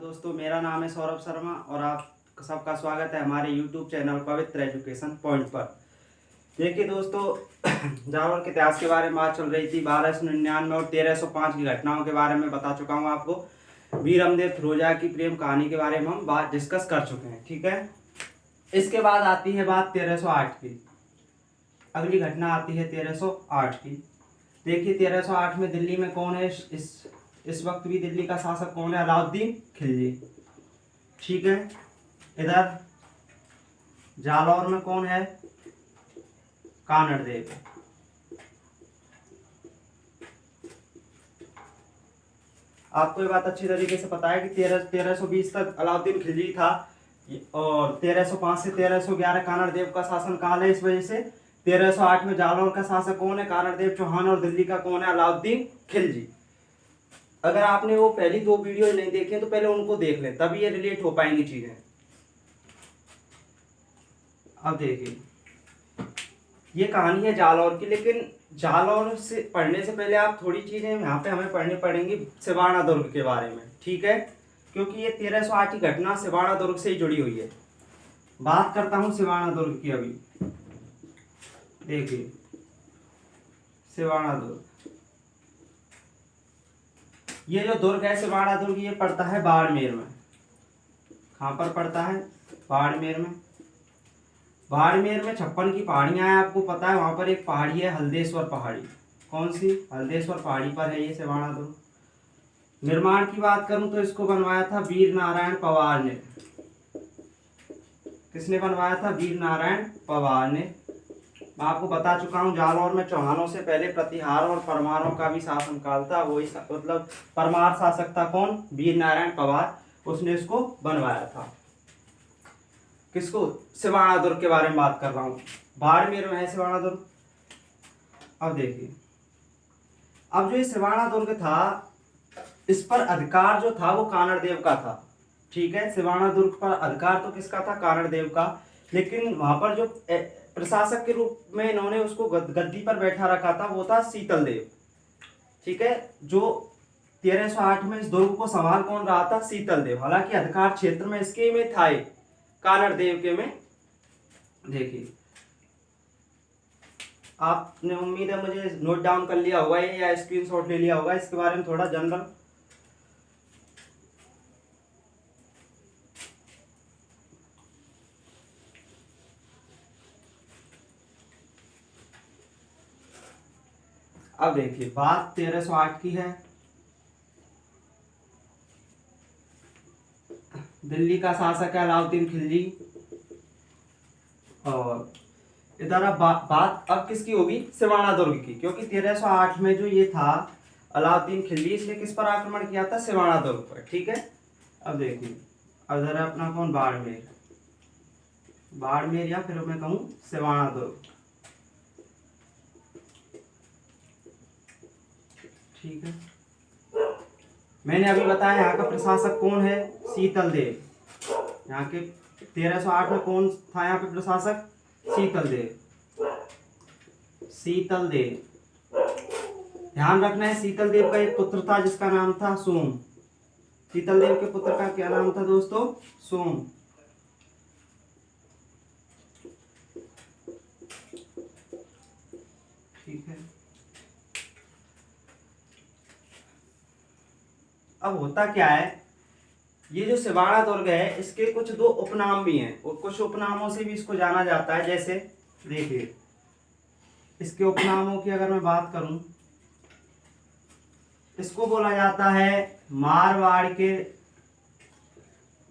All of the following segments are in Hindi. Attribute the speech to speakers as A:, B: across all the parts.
A: दोस्तों, मेरा नाम है सौरभ शर्मा और आप सबका स्वागत है हमारे YouTube चैनल पवित्र एजुकेशन पॉइंट पर। देखिए दोस्तों, जालौर के इतिहास के बारे में बात चल रही थी। 1299 और 1305 की घटनाओं के बारे में बता चुका हूँ आपको। वीर अमदेव फिरोजा की प्रेम कहानी के बारे में हम बात डिस्कस कर चुके हैं, ठीक है। इसके बाद आती है बात 1308 की। अगली घटना आती है 1308 की। देखिए 1308 में दिल्ली में कौन है, इस वक्त भी दिल्ली का शासक कौन है? अलाउद्दीन खिलजी, ठीक है। इधर जालौर में कौन है? कानड़देव। आपको ये बात अच्छी तरीके से पता है कि 1320 तक अलाउद्दीन खिलजी था और 1305 से 1311 कानड़देव का शासन काल है। इस वजह से 1308 में जालौर का शासक कौन है? कानड़देव चौहान। और दिल्ली का कौन है? अलाउद्दीन खिलजी। अगर आपने वो पहली दो वीडियो नहीं देखे तो पहले उनको देख लें, तभी ये रिलेट हो पाएंगी चीजें। अब देखिए, ये कहानी है जालौर की, लेकिन जालौर से पढ़ने से पहले आप थोड़ी चीजें यहाँ पे हमें पढ़नी पड़ेंगी सिवाना दुर्ग के बारे में, ठीक है। क्योंकि ये 1308 की घटना सिवाना दुर्ग से ही जुड़ी हुई है। बात करता हूँ सिवाना दुर्ग की। अभी देखिए सिवाना दुर्ग, ये जो दुर्ग है सिवाना दुर्ग, ये पड़ता है बाड़मेर में। कहाँ पर पड़ता है? बाड़मेर में। बाड़मेर में 56 की पहाड़ियां हैं, आपको पता है। वहां पर एक पहाड़ी है हल्देश्वर पहाड़ी। कौन सी? हल्देश्वर पहाड़ी पर है ये सिवाना दुर्ग। निर्माण की बात करूं तो इसको बनवाया था वीर नारायण पवार ने। किसने बनवाया था? वीर नारायण पवार ने। मैं आपको बता चुका हूं, जालौर में चौहानों से पहले प्रतिहार और परमारों का भी शासनकाल था। वही मतलब परमार शासक था कौन? वीर नारायण पवार। उसने इसको बनवाया था। किसको? सिवाना दुर्ग के बारे में बात कर रहा हूं। बाड़मेर में है सिवाना दुर्ग। अब देखिए, अब जो ये सिवाना दुर्ग था, इस पर अधिकार जो था वो कानड़देव का था, ठीक है। सिवाना दुर्ग पर अधिकार तो किसका था? कानड़देव का। लेकिन वहां पर जो प्रशासक के रूप में इन्होंने उसको गद्दी पर बैठा रखा था वो था शीतल देव, ठीक है। जो 1308 में इस दुर्ग को संभाल कौन रहा था? शीतल देव। हालांकि अधिकार क्षेत्र में इसके में था, कानड़देव के में। देखिए, आपने उम्मीद है मुझे नोट डाउन कर लिया होगा या स्क्रीनशॉट ले लिया होगा। इसके बारे में थोड़ा जनरल अब देखिए, बात 1308 की है। दिल्ली का शासक है अलाउद्दीन खिलजी। और इधर अब बात अब किसकी होगी? सिवाना दुर्ग की। क्योंकि 1308 में जो ये था अलाउद्दीन खिलजी, इसने किस पर आक्रमण किया था? सिवाना दुर्ग पर, ठीक है। अब देखिए, अब इधर है अपना कौन? बाड़मेर। बाड़मेर या फिर मैं कहूँ सिवाना दुर्ग, ठीक है। मैंने अभी बताया यहाँ का प्रशासक कौन है? शीतल देव। यहाँ के 1308 में कौन था यहाँ पे प्रशासक? शीतल देव। शीतल देव, ध्यान रखना है। शीतल देव का एक पुत्र था जिसका नाम था सोम। शीतल देव के पुत्र का क्या नाम था दोस्तों? सोम, ठीक है। अब होता क्या है, ये जो सिवाना दुर्ग है इसके कुछ दो उपनाम भी हैं और कुछ उपनामों से भी इसको जाना जाता है। जैसे देखिए, इसके उपनामों की अगर मैं बात करूं, इसको बोला जाता है मारवाड़ के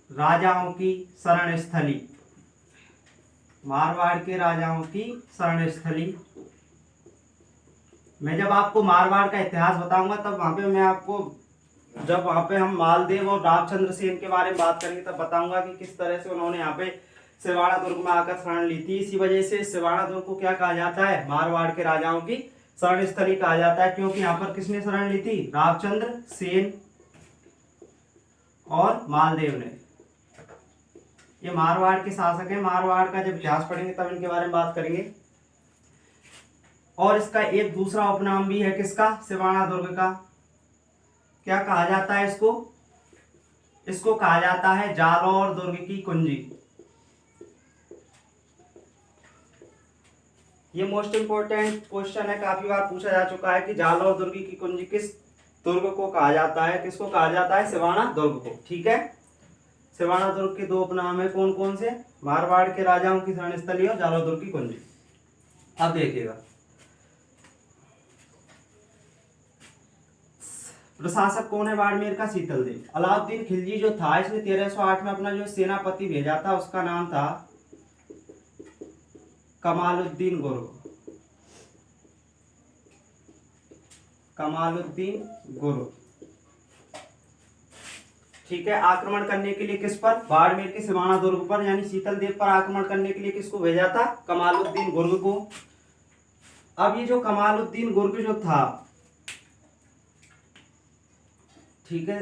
A: राजाओं की शरण स्थली। मारवाड़ के राजाओं की शरण स्थली। मैं जब आपको मारवाड़ का इतिहास बताऊंगा तब वहां पे मैं आपको, जब वहां पे हम मालदेव और रामचंद्र सेन के बारे में बात करेंगे तब बताऊंगा कि किस तरह से उन्होंने यहाँ पे सिवाना दुर्ग में आकर शरण ली थी। इसी वजह से सिवाना दुर्ग को क्या कहा जाता है? मारवाड़ के राजाओं की शरण स्थली कहा जाता है। क्योंकि यहाँ पर किसने शरण ली थी? रामचंद्र सेन और मालदेव ने। ये मारवाड़ के शासक हैं। मारवाड़ का जब इतिहास पढ़ेंगे तब इनके बारे में बात करेंगे। और इसका एक दूसरा उपनाम भी है, किसका? सिवाना दुर्ग का। क्या कहा जाता है इसको? इसको कहा जाता है जालौर दुर्ग की कुंजी। ये मोस्ट इंपोर्टेंट क्वेश्चन है, काफी बार पूछा जा चुका है कि जालौर दुर्ग की कुंजी किस दुर्ग को कहा जाता है, किसको कहा जाता है, सिवाना दुर्ग को। ठीक है, सिवाना दुर्ग के दो उपनाम है, कौन कौन से, मारवाड़ के राजाओं की शरण स्थली और जालौर दुर्ग की कुंजी। अब देखिएगा, प्रशासक कौन है बाड़मेर का, शीतल देव। अलाउद्दीन खिलजी जो था, इसने 1308 में अपना जो सेनापति भेजा था, उसका नाम था कमालुद्दीन गुरु। कमालुद्दीन गुरु, ठीक है। आक्रमण करने के लिए किस पर, बाड़मेर के सिवाना दुर्ग पर, यानी शीतल देव पर आक्रमण करने के लिए किसको भेजा था, कमालुद्दीन गुर्ग को। अब ये जो कमालुद्दीन गुर्ग जो था, ठीक है,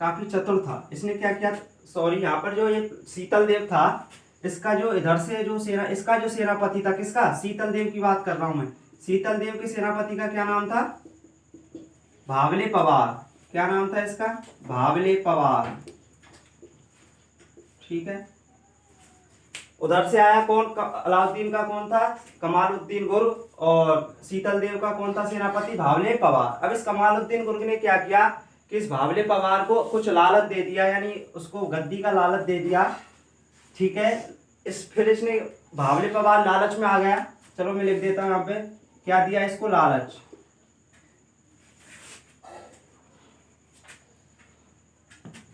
A: काफी चतुर था। इसने क्या किया, सॉरी, यहाँ पर जो ये शीतल देव था, इसका जो इधर से जो सेना, इसका जो सेनापति था, किसका, शीतल देव की बात कर रहा हूं मैं। शीतल देव के सेनापति का क्या नाम था, भावले पवार। क्या नाम था इसका, भावले पवार। ठीक है, उधर से आया कौन, अलाउद्दीन का कौन था, कमालुद्दीन गुर्ग, और शीतल देव का कौन था सेनापति, भावले पवार। अब इस कमालुद्दीन गुर्ग ने क्या किया कि इस भावले पवार को कुछ लालच दे दिया, यानी उसको गद्दी का लालच दे दिया। ठीक है, फिर इसने, भावले पवार लालच में आ गया। चलो मैं लिख देता हूं यहाँ पे, क्या दिया इसको, लालच।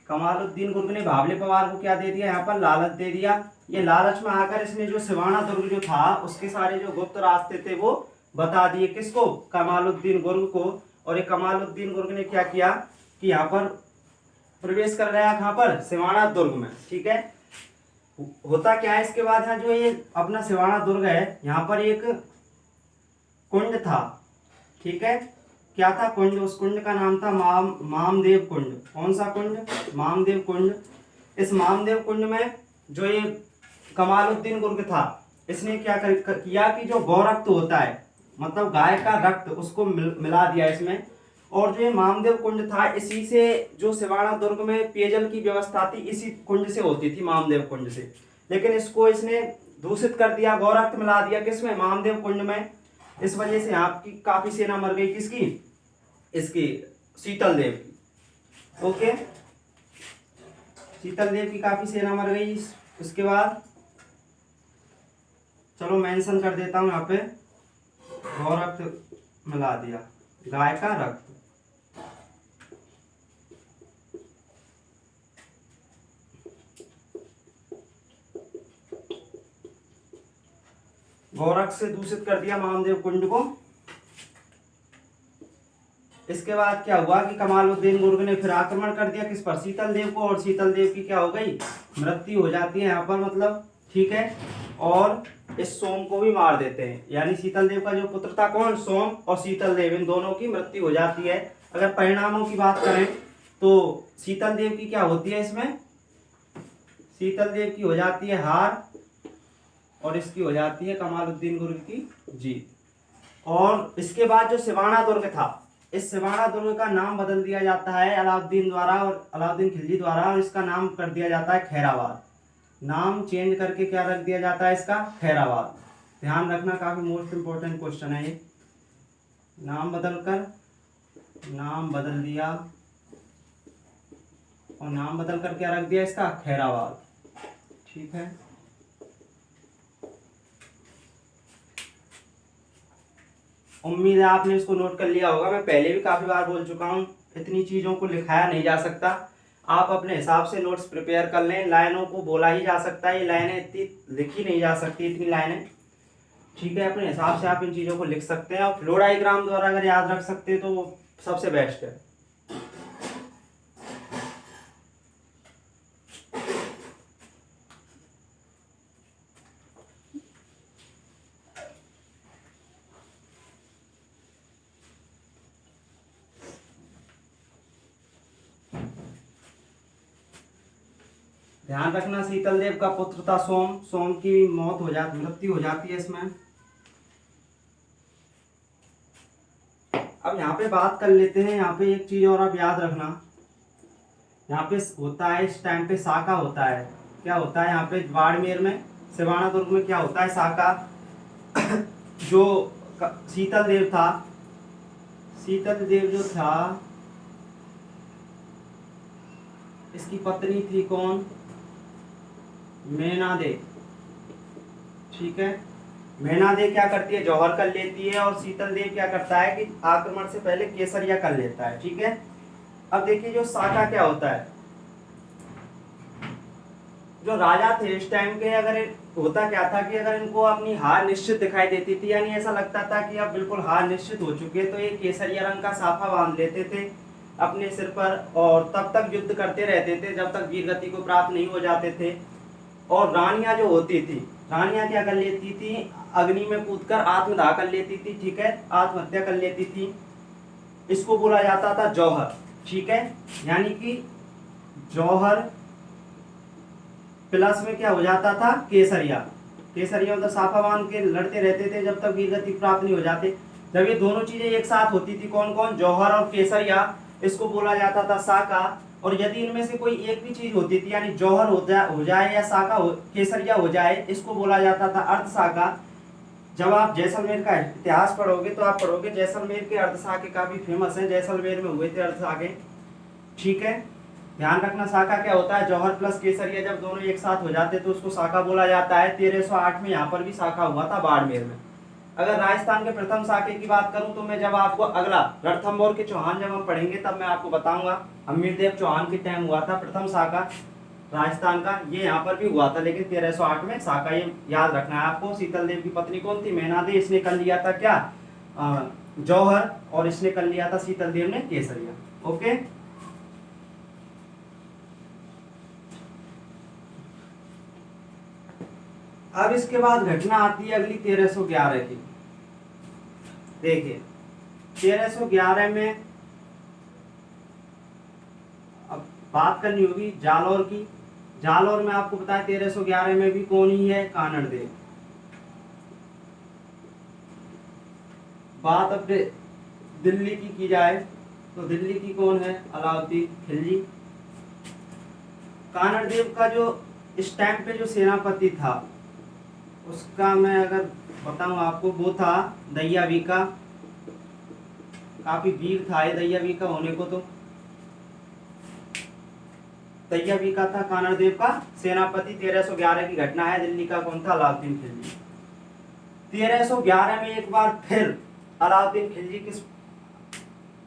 A: कमालुद्दीन गुर्ग ने भावले पवार को क्या दे दिया, यहाँ पर लालच दे दिया। ये लालच में आकर इसने जो सिवाना दुर्ग जो था, उसके सारे जो गुप्त रास्ते थे वो बता दिए, किसको, कमालुद्दीन गुर्ग को। और ये कमालुद्दीन गुर्ग ने क्या किया कि यहाँ पर प्रवेश कर गया, कहाँ पर, सिवाना दुर्ग में। ठीक है, होता क्या है इसके बाद, यहाँ जो ये अपना सिवाना दुर्ग है, यहाँ पर एक कुंड था। ठीक है, क्या था, कुंड। उस कुंड का नाम था मामदेव कुंड। कौन सा कुंड, मामदेव कुंड। इस मामदेव कुंड में जो ये कमालुद्दीन गुर्ग था, इसने क्या किया कि जो गौरक्त होता है, मतलब गाय का रक्त, उसको मिला दिया इसमें। और जो ये मामदेव कुंड था, इसी से जो सिवाना दुर्ग में पेयजल की व्यवस्था थी, इसी कुंड से होती थी, मामदेव कुंड से। लेकिन इसको इसने दूषित कर दिया, गौरक्त मिला दिया, किसमें, मामदेव कुंड में। इस वजह से यहाँ की काफी सेना मर गई, किसकी, इसकी, शीतल देव की। ओके, शीतल देव की काफी सेना मर गई। उसके बाद चलो मेंशन कर देता हूं यहाँ पे, गौरक्त मिला दिया, गाय का रक्त। गौरक्त से दूषित कर दिया मामदेव कुंड को। इसके बाद क्या हुआ कि कमालुद्दीन गुर्ग ने फिर आक्रमण कर दिया, किस पर, शीतल देव को। और शीतल देव की क्या हो गई, मृत्यु हो जाती है यहाँ पर, मतलब। ठीक है, और इस सोम को भी मार देते हैं, यानी शीतल देव का जो पुत्र था, कौन, सोम, और शीतल देव, इन दोनों की मृत्यु हो जाती है। अगर परिणामों की बात करें तो शीतल देव की क्या होती है इसमें, शीतल देव की हो जाती है हार, और इसकी हो जाती है कमालुद्दीन गुर्ग की जीत। और इसके बाद जो सिवाना दुर्ग था, इस सिवाना दुर्ग का नाम बदल दिया जाता है अलाउद्दीन द्वारा, और अलाउद्दीन खिलजी द्वारा, और इसका नाम कर दिया जाता है खैराबाद। नाम चेंज करके क्या रख दिया जाता है इसका, खैराबाद। ध्यान रखना, काफी मोस्ट इंपोर्टेंट क्वेश्चन है ये। नाम बदल दिया, और नाम बदल कर क्या रख दिया इसका, खैराबाद। ठीक है, उम्मीद है आपने इसको नोट कर लिया होगा। मैं पहले भी काफी बार बोल चुका हूँ, इतनी चीजों को लिखाया नहीं जा सकता, आप अपने हिसाब से नोट्स प्रिपेयर कर लें। लाइनों को बोला ही जा सकता है, ये लाइनें इतनी लिखी नहीं जा सकती, इतनी लाइनें। ठीक है, अपने हिसाब से आप इन चीजों को लिख सकते हैं, और फ्लो डायग्राम द्वारा अगर याद रख सकते हैं तो वो सबसे बेस्ट है। ध्यान रखना, शीतल देव का पुत्र था सोम, सोम की मृत्यु हो जाती है इसमें। अब यहाँ पे बात कर लेते हैं, यहाँ पे एक चीज और आप याद रखना, यहाँ पे होता है, इस टाइम पे साका होता है। क्या होता है यहाँ पे बाड़मेर में, सिवाना दुर्ग में क्या होता है, साका। जो शीतल देव था, शीतल देव जो था, इसकी पत्नी थी कौन, मैना दे। ठीक है, मैना दे क्या करती है, जौहर कर लेती है, और शीतल देव क्या करता है कि आक्रमण से पहले केसरिया कर लेता है। ठीक है, अब देखिए जो साका क्या होता है, जो राजा थे इस टाइम के, अगर होता क्या था कि अगर इनको अपनी हार निश्चित दिखाई देती थी, यानी ऐसा लगता था कि अब बिल्कुल हार निश्चित हो चुके, तो ये केसरिया रंग का साफा बांध लेते थे अपने सिर पर, और तब तक युद्ध करते रहते थे जब तक वीर गति को प्राप्त नहीं हो जाते थे। और रानियां जो होती थी, रानियां क्या कर लेती थी, अग्नि में कूदकर आत्मदाह कर लेती थी। ठीक है, आत्महत्या कर लेती थी। इसको बोला जाता था जौहर। ठीक है, यानी कि जौहर प्लस में क्या हो जाता था, केसरिया। केसरिया मतलब साफा बांध के लड़ते रहते थे जब तक वीर गति प्राप्त नहीं हो जाते। जब ये दोनों चीजें एक साथ होती थी, कौन कौन, जौहर और केसरिया, इसको बोला जाता था साका। और यदि इनमें से कोई एक भी चीज होती थी, यानी जौहर हो जाए या साका केसरिया हो जाए, इसको बोला जाता था अर्ध साका। जब आप जैसलमेर का इतिहास पढ़ोगे तो आप पढ़ोगे जैसलमेर के अर्ध साके काफी फेमस है, जैसलमेर में हुए थे अर्ध साके। ठीक है, ध्यान रखना साका क्या होता है, जौहर प्लस केसरिया जब दोनों एक साथ हो जाते तो उसको साका बोला जाता है। 1308 में यहाँ पर भी साका हुआ था बाड़मेर में। अगर राजस्थान के प्रथम साके की बात करूं तो मैं जब आपको अगला रणथंभौर के चौहान जब हम पढ़ेंगे तब मैं आपको बताऊंगा, हमीरदेव चौहान के टाइम हुआ था प्रथम साका राजस्थान का, ये यहाँ पर भी हुआ था, लेकिन 1308 में साका, ये याद रखना है आपको। शीतल देव की पत्नी कौन थी, मैना दे, इसने कर लिया था क्या, जौहर, और इसने कर लिया था शीतल देव ने केसरिया। ओके, अब इसके बाद घटना आती है अगली 1311 की। देखिए 1311 में अब बात करनी होगी जालौर की। जालौर में आपको पता है 1311 में भी कौन ही है, कानड़ देव। बात अब दिल्ली की जाए तो दिल्ली की कौन है, अलाउद्दीन खिलजी। कानड़ देव का जो इस टाइम पे जो सेनापति था, उसका मैं अगर बताऊं आपको, वो था दैया वीका। काफी वीर था ये दैया वीका होने को, तो दैया वीका था कानड़ देव का सेनापति। 1311 की घटना है, दिल्ली का कौन था, अलाउद्दीन खिलजी। 1311 में एक बार फिर अलाउद्दीन खिलजी किस,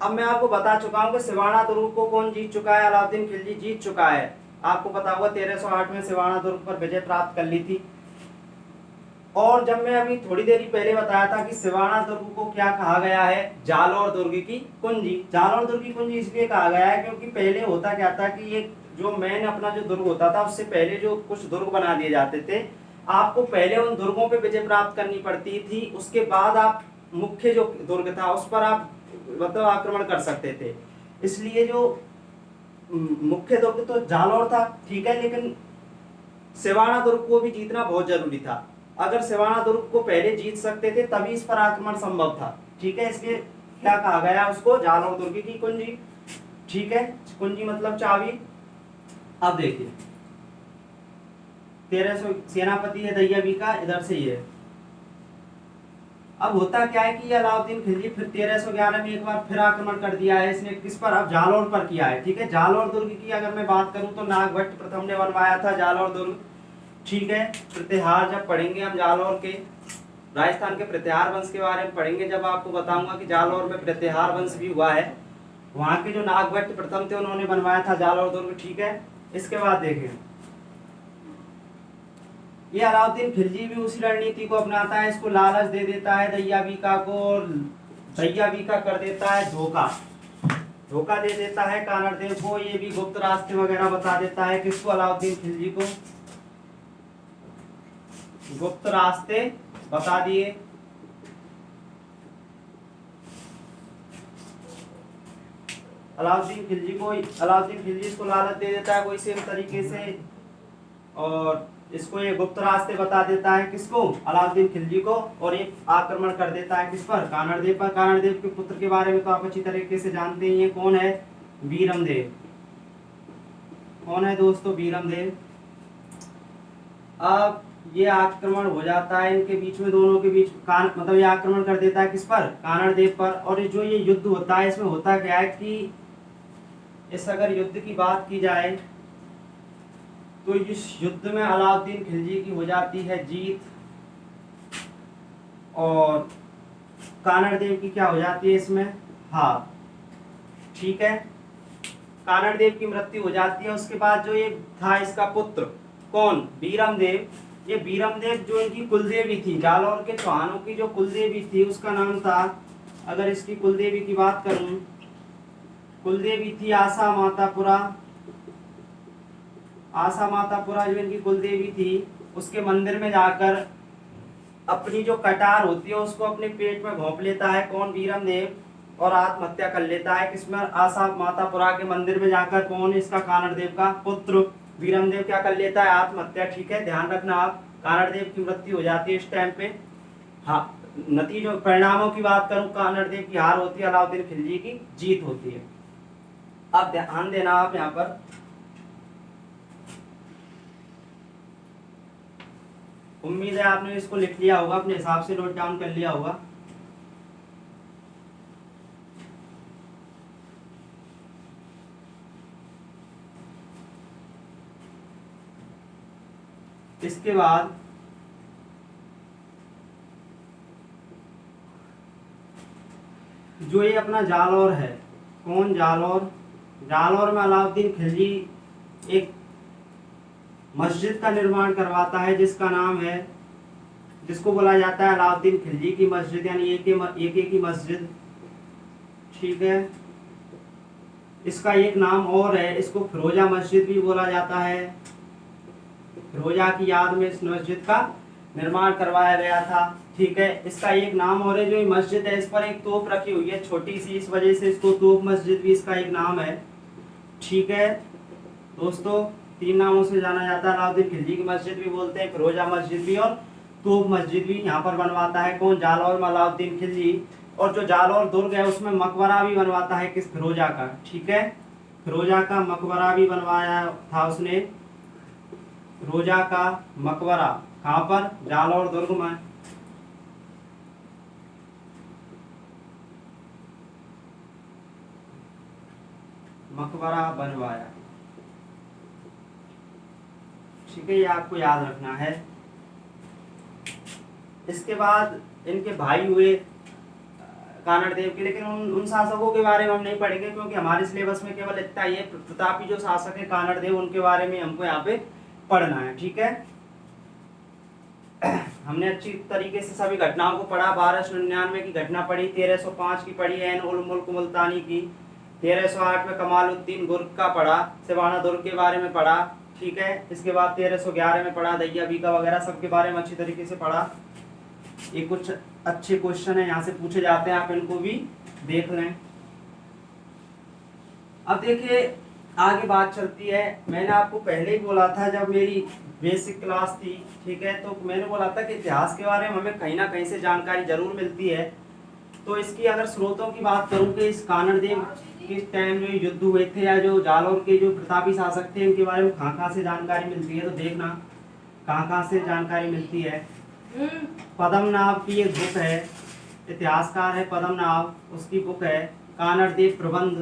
A: अब मैं आपको बता चुका हूं कि सिवाना दुर्ग को कौन जीत चुका है, अलाउद्दीन खिलजी जीत चुका है। आपको पता होगा 1308 में सिवाना दुर्ग पर विजय प्राप्त कर ली थी। और जब मैं अभी थोड़ी देर पहले बताया था कि सिवाना दुर्ग को क्या कहा गया है, जालौर दुर्ग की कुंजी। जालौर दुर्ग की कुंजी इसलिए कहा गया है क्योंकि पहले होता क्या था कि ये जो मेन अपना जो दुर्ग होता था, उससे पहले जो कुछ दुर्ग बना दिए जाते थे, आपको पहले उन दुर्गों पे विजय प्राप्त करनी पड़ती थी, उसके बाद आप मुख्य जो दुर्ग था उस पर आप मतलब आक्रमण कर सकते थे। इसलिए जो मुख्य दुर्ग तो जालौर था, ठीक है, लेकिन सिवाना दुर्ग को भी जीतना बहुत जरूरी था। अगर सिवाना दुर्ग को पहले जीत सकते थे तभी इस पर आक्रमण संभव था। ठीक है, इसलिए क्या कहा गया उसको, जालौर दुर्ग की कुंजी। ठीक है, कुंजी मतलब चाबी। अब देखिए 1300 सेनापति है दैया वीका, इधर से ये। अब होता क्या है कि ये अलाउद्दीन खिलजी फिर 1311 में एक बार फिर आक्रमण कर दिया है इसने, किस पर, अब जालौर पर किया है। ठीक है, जालौर दुर्ग की अगर मैं बात करूं तो नागभट्ट प्रथम ने बनवाया था जालौर दुर्ग। ठीक है, प्रतिहार जब पढ़ेंगे हम जालौर के, राजस्थान के प्रतिहार वंश के बारे में पढ़ेंगे, जब आपको बताऊंगा कि जालौर में प्रतिहार वंश भी हुआ है। वहां के जो नागभट्ट प्रथम थे उन्होंने बनवाया था जालौर दुर्ग। ठीक है, इसके बाद देखें ये अलाउद्दीन खिलजी भी उसी रणनीति को अपनाता है, इसको लालच दे देता है दैया वीका को, और दैया वीका कर देता है धोखा, धोखा दे देता है कानड़ देव को। ये भी गुप्त रास्ते वगैरह बता देता है किसको, अलाउद्दीन खिलजी को गुप्त रास्ते बता दिए। अलाउद्दीन खिलजी इसको लालच दे देता है कोई से तरीके से, और इसको ये गुप्त रास्ते बता देता है किसको, अलाउद्दीन खिलजी को, और ये आक्रमण कर देता है किस पर, कानड़ देव पर। कानड़ देव के पुत्र के बारे में तो आप अच्छी तरीके से जानते ही हैं, कौन है, वीरम देव। कौन है दोस्तों? बीरमदेव। अब ये आक्रमण हो जाता है इनके बीच में, दोनों के बीच मतलब ये आक्रमण कर देता है किस पर? कानड़ देव पर। और ये जो ये युद्ध होता है इसमें होता क्या है कि इस अगर युद्ध की बात की जाए तो इस युद्ध में अलाउद्दीन खिलजी की हो जाती है जीत और कानड़ देव की क्या हो जाती है इसमें? हार। ठीक है, कानड़ देव की मृत्यु हो जाती है। उसके बाद जो ये था इसका पुत्र कौन? बीरमदेव। ये बीरमदेव जो इनकी कुलदेवी थी, जालौर के चौहानों की जो कुलदेवी थी उसका नाम था, अगर इसकी कुलदेवी की बात करूं, कुलदेवी थी आशा मातापुरा। आशा मातापुरा जो इनकी कुलदेवी थी, उसके मंदिर में जाकर अपनी जो कटार होती है उसको अपने पेट में घोंप लेता है कौन? बीरमदेव, और आत्महत्या कर लेता है। किसमें? आशा मातापुरा के मंदिर में जाकर। कौन? इसका कानड़ देव का पुत्र बीरमदेव क्या कर लेता है? आत्महत्या। ठीक है, ध्यान रखना आप, कानड़ देव की मृत्यु हो जाती है इस टाइम पे। हाँ, नतीजों परिणामों की बात करूं, कानड़ देव की हार होती है, अलाउद्दीन खिलजी की जीत होती है। अब ध्यान देना आप यहाँ पर, उम्मीद है आपने इसको लिख लिया होगा, अपने हिसाब से नोट डाउन कर लिया होगा। इसके बाद जो ये अपना जालौर है, कौन? जालौर। जालौर में अलाउद्दीन खिलजी एक मस्जिद का निर्माण करवाता है जिसका नाम है, जिसको बोला जाता है अलाउद्दीन खिलजी की मस्जिद, यानी एक की मस्जिद। ठीक है, इसका एक नाम और है, इसको फिरोजा मस्जिद भी बोला जाता है। फिरोजा की याद में इस मस्जिद का निर्माण करवाया गया था। ठीक है, इसका एक नाम और है, जो ये मस्जिद है इस पर एक तोप रखी हुई है छोटी सी, इस वजह से इसको तोप मस्जिद भी इसका एक नाम है। ठीक है दोस्तों, 3 नामों से जाना जाता है, अलाउद्दीन खिलजी की मस्जिद भी बोलते हैं, फिरोजा मस्जिद भी, और तोप मस्जिद भी। यहाँ पर बनवाता है कौन? जालौर में अलाउद्दीन खिलजी। और जो जालौर दुर्ग है उसमें मकबरा भी बनवाता है किस? फिरोजा का। ठीक है, फिरोजा का मकबरा भी बनवाया था उसने, फिरोजा का मकबरा। कहाँ पर? जालौर दुर्ग में। मकबरा बनवाया। ठीक है, ये आपको याद रखना है। इसके बाद इनके भाई हुए कानड़ देव के, लेकिन उन शासकों के बारे में हम नहीं पढ़ेंगे क्योंकि हमारे सिलेबस में केवल इतना ही है, प्रतापी जो शासक है कानड़ देव उनके बारे में हमको यहाँ पे पढ़ना है। ठीक है, हमने अच्छी तरीके से सभी घटनाओं को पढ़ा। 1299 की घटना पढ़ी, 1305 की पढ़ी है उल मुल्क मुल्तानी की, 1308 में कमालुद्दीन गुर्ग का पढ़ा, सिवाना दुर्ग के बारे में पढ़ा। ठीक है, इसके बाद 1311 में पढ़ा दैया बीका वगैरह सबके बारे में अच्छी तरीके से पढ़ा। ये कुछ अच्छे क्वेश्चन है यहाँ से पूछे जाते हैं, आप इनको भी देख लें। अब देखिए आगे बात चलती है, मैंने आपको पहले ही बोला था जब मेरी बेसिक क्लास थी, ठीक है, तो मैंने बोला था कि इतिहास के बारे में हमें कहीं ना कहीं से जानकारी जरूर मिलती है। तो इसकी अगर स्रोतों की बात करूं कि इस कानड़ देव किस टाइम जो युद्ध हुए थे या जो जालौर के जो प्रतापी शासक थे इनके बारे में कहाँ से जानकारी मिलती है, तो देखना कहाँ से जानकारी मिलती है। पद्मनाभ की एक बुक है, इतिहासकार है पद्मनाभ, उसकी बुक है कानड़ देव प्रबंध।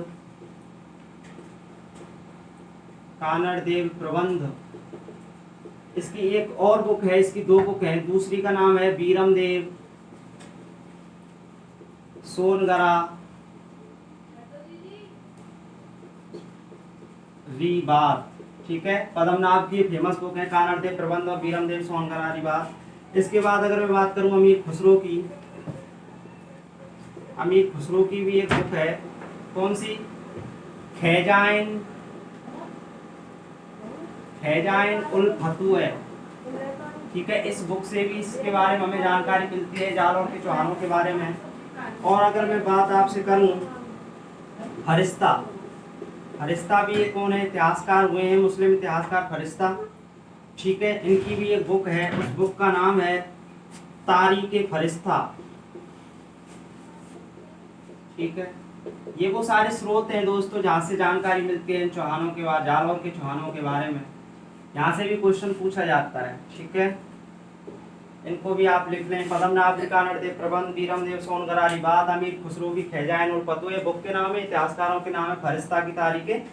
A: कानड़ देव प्रबंध। इसकी एक और बुक है, इसकी 2 बुक है, दूसरी का नाम है बीरम देव सोनगरा रिबात। ठीक है, पद्मनाभ की फेमस बुक है कानड़ देव प्रबंध और बीरम देव सोनगरा रिबात। इसके बाद अगर मैं बात करूं अमीर खुसरो की, अमीर खुसरो की भी एक बुक है, कौन सी? खैजाइन उल फतुह। ठीक है, इस बुक से भी इसके बारे में हमें जानकारी मिलती है, जालौर के चौहानों के बारे में। और अगर मैं बात आपसे करूं फरिश्ता, फरिश्ता भी एक कौन है? इतिहासकार हुए हैं, मुस्लिम इतिहासकार फरिश्ता। ठीक है, इनकी भी एक बुक है, उस बुक का नाम है तारीख फरिश्ता। ठीक है, ये वो सारे स्रोत हैं दोस्तों जहाँ से जानकारी मिलती है इन चौहानों के बारे, जालौर के चौहानों के बारे में। यहाँ से भी क्वेश्चन पूछा जाता है, ठीक है। इनको भी आप लिख लें। पद्मनाभ नरदेव प्रबंध, बीरमदेव सोनगरारी बात, अमीर खुसरो की खैजाइन और पतो। ये बुक के नाम है, इतिहासकारों के नाम है फरिश्ता की तारीख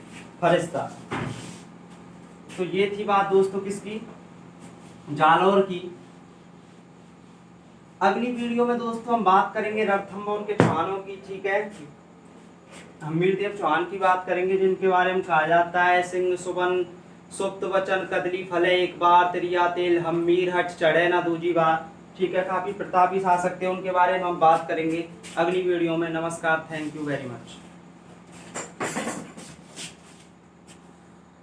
A: फरिश्ता। तो ये थी बात दोस्तों किसकी, जालौर की। अगली वीडियो में दोस्तों हम बात करेंगे रणथंभौर के चौहानों की, ठीक है। हमीरदेव चौहान की बात करेंगे जिनके बारे में कहा जाता है सिंह सुबन सुप्त वचन कदली फले एक बार तिरिया तेल हमीर हट चढ़े ना दूजी बार, ठीक है। काफी प्रतापी शासक थे, उनके बारे में हम बात करेंगे अगली वीडियो में। नमस्कार, थैंक यू वेरी मच।